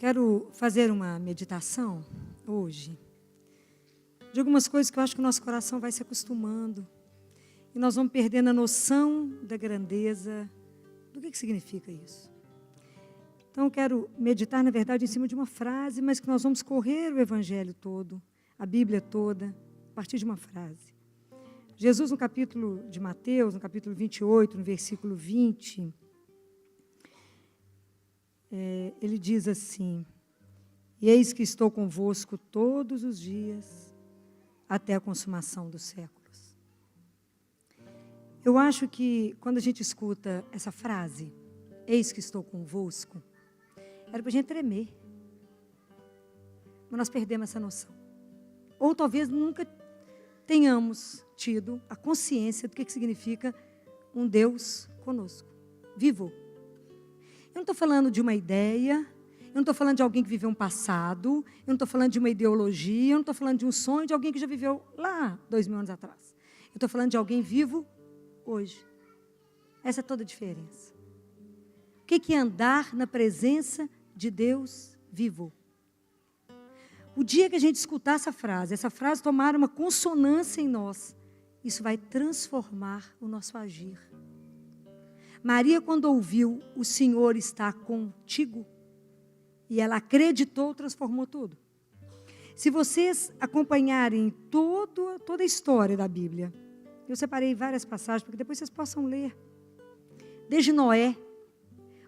Quero fazer uma meditação hoje de algumas coisas que eu acho que o nosso coração vai se acostumando e nós vamos perdendo a noção da grandeza, do que significa isso. Então eu quero meditar, na verdade, em cima de uma frase, mas que nós vamos correr o Evangelho todo, a Bíblia toda, a partir de uma frase. Jesus, no capítulo de Mateus, no capítulo 28, no versículo 20, ele diz assim: e eis que estou convosco todos os dias, até a consumação dos séculos. Eu acho que quando a gente escuta essa frase, eis que estou convosco, era para a gente tremer. Mas nós perdemos essa noção. Ou talvez nunca tenhamos tido a consciência do que significa um Deus conosco, vivo. Eu não estou falando de uma ideia, eu não estou falando de alguém que viveu um passado, eu não estou falando de uma ideologia, eu não estou falando de um sonho de alguém que já viveu lá 2000 anos atrás. Eu estou falando de alguém vivo hoje. Essa é toda a diferença. O que é andar na presença de Deus vivo? O dia que a gente escutar essa frase tomar uma consonância em nós, isso vai transformar o nosso agir. Maria, quando ouviu, o Senhor está contigo, e ela acreditou, transformou tudo. Se vocês acompanharem toda a história da Bíblia, eu separei várias passagens, para que depois vocês possam ler. Desde Noé,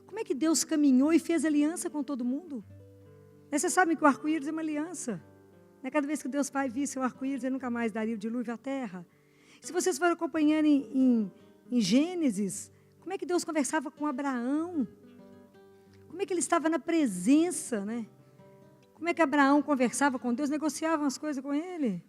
como é que Deus caminhou e fez aliança com todo mundo? Vocês sabem que o arco-íris é uma aliança. Cada vez que Deus Pai visse o arco-íris, ele nunca mais daria o dilúvio à terra. Se vocês forem acompanhando em Gênesis, como é que Deus conversava com Abraão? Como é que ele estava na presença, né? Como é que Abraão conversava com Deus, negociava as coisas com ele?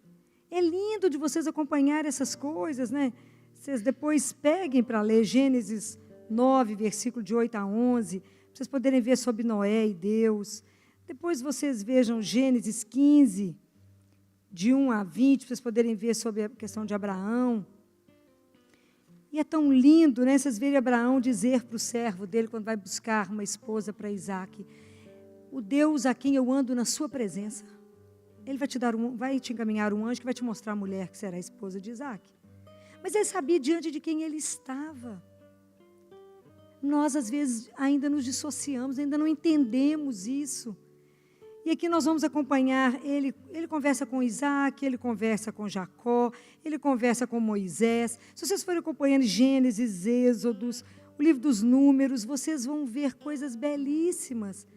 É lindo de vocês acompanharem essas coisas, né? Vocês depois peguem para ler Gênesis 9, versículo de 8 a 11, para vocês poderem ver sobre Noé e Deus. Depois vocês vejam Gênesis 15, de 1 a 20, para vocês poderem ver sobre a questão de Abraão. E é tão lindo, né? Vocês verem Abraão dizer para o servo dele, quando vai buscar uma esposa para Isaac: o Deus a quem eu ando na sua presença, ele vai te encaminhar um anjo que vai te mostrar a mulher que será a esposa de Isaac. Mas ele sabia diante de quem ele estava. Nós, às vezes, ainda nos dissociamos, ainda não entendemos isso. E aqui nós vamos acompanhar, ele conversa com Isaac, ele conversa com Jacó, ele conversa com Moisés. Se vocês forem acompanhando Gênesis, Êxodos, o livro dos Números, vocês vão ver coisas belíssimas,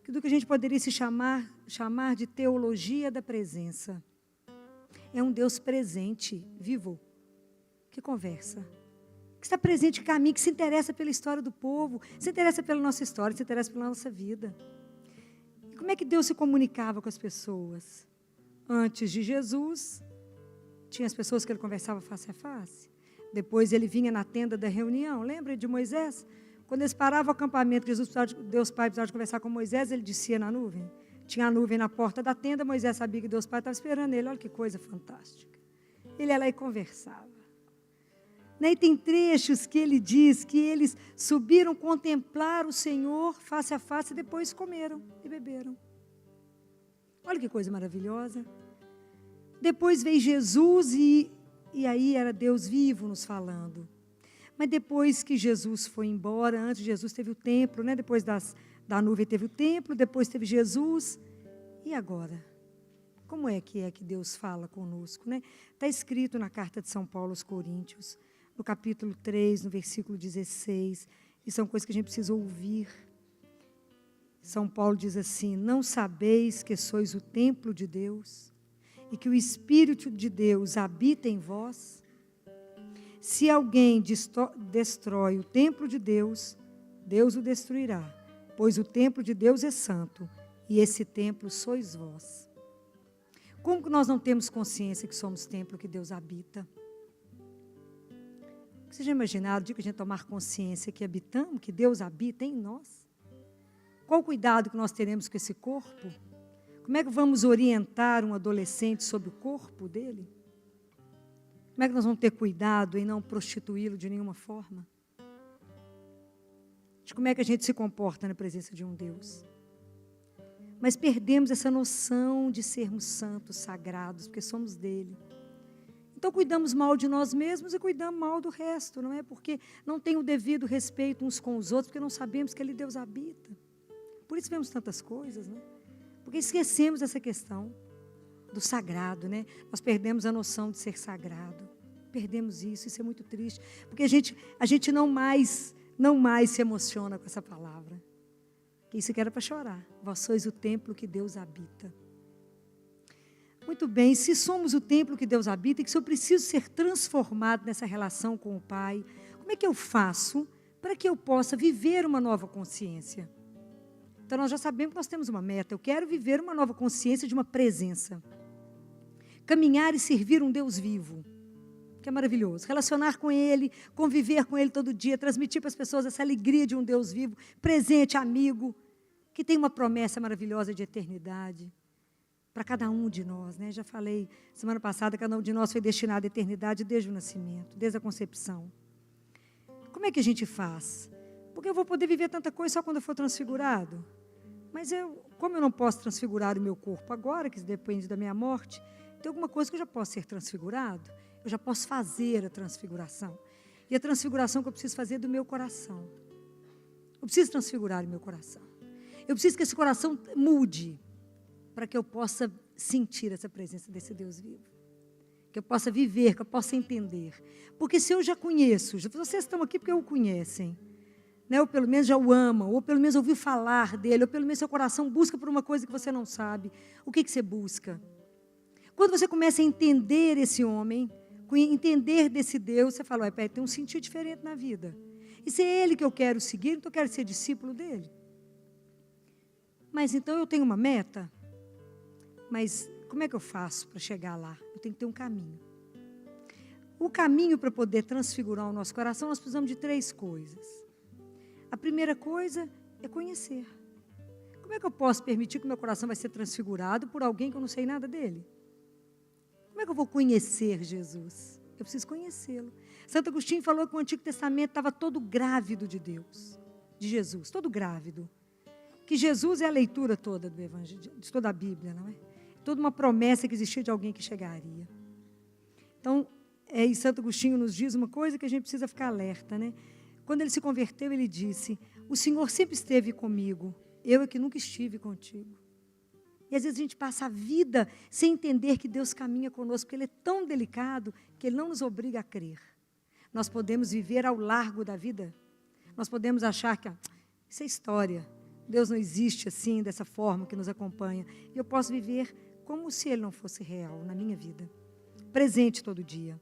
do que a gente poderia se chamar de teologia da presença. É um Deus presente, vivo, que conversa, que está presente, que caminha, que se interessa pela história do povo, se interessa pela nossa história, se interessa pela nossa vida. Como é que Deus se comunicava com as pessoas? Antes de Jesus, tinha as pessoas que ele conversava face a face. Depois ele vinha na tenda da reunião. Lembra de Moisés? Quando eles paravam o acampamento, Deus Pai precisava de conversar com Moisés, ele descia na nuvem. Tinha a nuvem na porta da tenda, Moisés sabia que Deus Pai estava esperando ele. Olha que coisa fantástica. Ele ia lá e conversava. E tem trechos que ele diz que eles subiram contemplar o Senhor face a face e depois comeram e beberam. Olha que coisa maravilhosa. Depois veio Jesus e aí era Deus vivo nos falando. Mas depois que Jesus foi embora, antes de Jesus teve o templo, né? Depois da nuvem teve o templo, depois teve Jesus. E agora? Como é que Deus fala conosco, né? Está escrito na carta de São Paulo aos Coríntios, no capítulo 3, no versículo 16, e são coisas que a gente precisa ouvir. São Paulo diz assim: não sabeis que sois o templo de Deus, e que o Espírito de Deus habita em vós? Se alguém destrói o templo de Deus, Deus o destruirá, pois o templo de Deus é santo, e esse templo sois vós. Como que nós não temos consciência que somos templo que Deus habita? Você já imaginou o dia que a gente tomar consciência que habitamos, que Deus habita em nós? Qual o cuidado que nós teremos com esse corpo? Como é que vamos orientar um adolescente sobre o corpo dele? Como é que nós vamos ter cuidado em não prostituí-lo de nenhuma forma? De como é que a gente se comporta na presença de um Deus? mas perdemos essa noção de sermos santos, sagrados, porque somos dele. Então cuidamos mal de nós mesmos e cuidamos mal do resto, não é? Porque não tem o devido respeito uns com os outros, porque não sabemos que ali Deus habita. Por isso vemos tantas coisas, né? Porque esquecemos essa questão do sagrado, né? Nós perdemos a noção de ser sagrado. Perdemos isso é muito triste. Porque a gente não mais se emociona com essa palavra. Que isso que era para chorar. Vós sois o templo que Deus habita. Muito bem, se somos o templo que Deus habita, e que se eu preciso ser transformado nessa relação com o Pai, como é que eu faço para que eu possa viver uma nova consciência? Então nós já sabemos que nós temos uma meta. Eu quero viver uma nova consciência de uma presença. Caminhar e servir um Deus vivo, que é maravilhoso. Relacionar com Ele, conviver com Ele todo dia, transmitir para as pessoas essa alegria de um Deus vivo, presente, amigo, que tem uma promessa maravilhosa de eternidade. Para cada um de nós, né? Já falei semana passada, cada um de nós foi destinado à eternidade desde o nascimento, desde a concepção. Como é que a gente faz? Porque eu vou poder viver tanta coisa só quando eu for transfigurado. Mas como eu não posso transfigurar o meu corpo agora, que depende da minha morte, tem alguma coisa que eu já posso ser transfigurado. Eu já posso fazer a transfiguração. E a transfiguração que eu preciso fazer é do meu coração. Eu preciso transfigurar o meu coração. Eu preciso que esse coração mude, para que eu possa sentir essa presença desse Deus vivo. Que eu possa viver, que eu possa entender. Porque se eu já conheço, vocês estão aqui porque o conhecem, né? Ou pelo menos já o amam, ou pelo menos ouviu falar dele, ou pelo menos seu coração busca por uma coisa que você não sabe. O que você busca? Quando você começa a entender esse homem, entender desse Deus, você fala, tem um sentido diferente na vida. E se é ele que eu quero seguir, então eu quero ser discípulo dele. Mas então eu tenho uma meta? Mas como é que eu faço para chegar lá? Eu tenho que ter um caminho. O caminho para poder transfigurar o nosso coração, nós precisamos de 3 coisas. A primeira coisa é conhecer. Como é que eu posso permitir que o meu coração vai ser transfigurado por alguém que eu não sei nada dele? Como é que eu vou conhecer Jesus? Eu preciso conhecê-lo. Santo Agostinho falou que o Antigo Testamento estava todo grávido de Deus, de Jesus, todo grávido. Que Jesus é a leitura toda do Evangelho, de toda a Bíblia, não é? Toda uma promessa que existia de alguém que chegaria. Então, e Santo Agostinho nos diz uma coisa que a gente precisa ficar alerta, né? Quando ele se converteu, ele disse, o Senhor sempre esteve comigo, eu é que nunca estive contigo. E às vezes a gente passa a vida sem entender que Deus caminha conosco, porque Ele é tão delicado que Ele não nos obriga a crer. Nós podemos viver ao largo da vida, nós podemos achar que isso é história, Deus não existe assim, dessa forma que nos acompanha. E eu posso viver como se Ele não fosse real na minha vida, presente todo dia.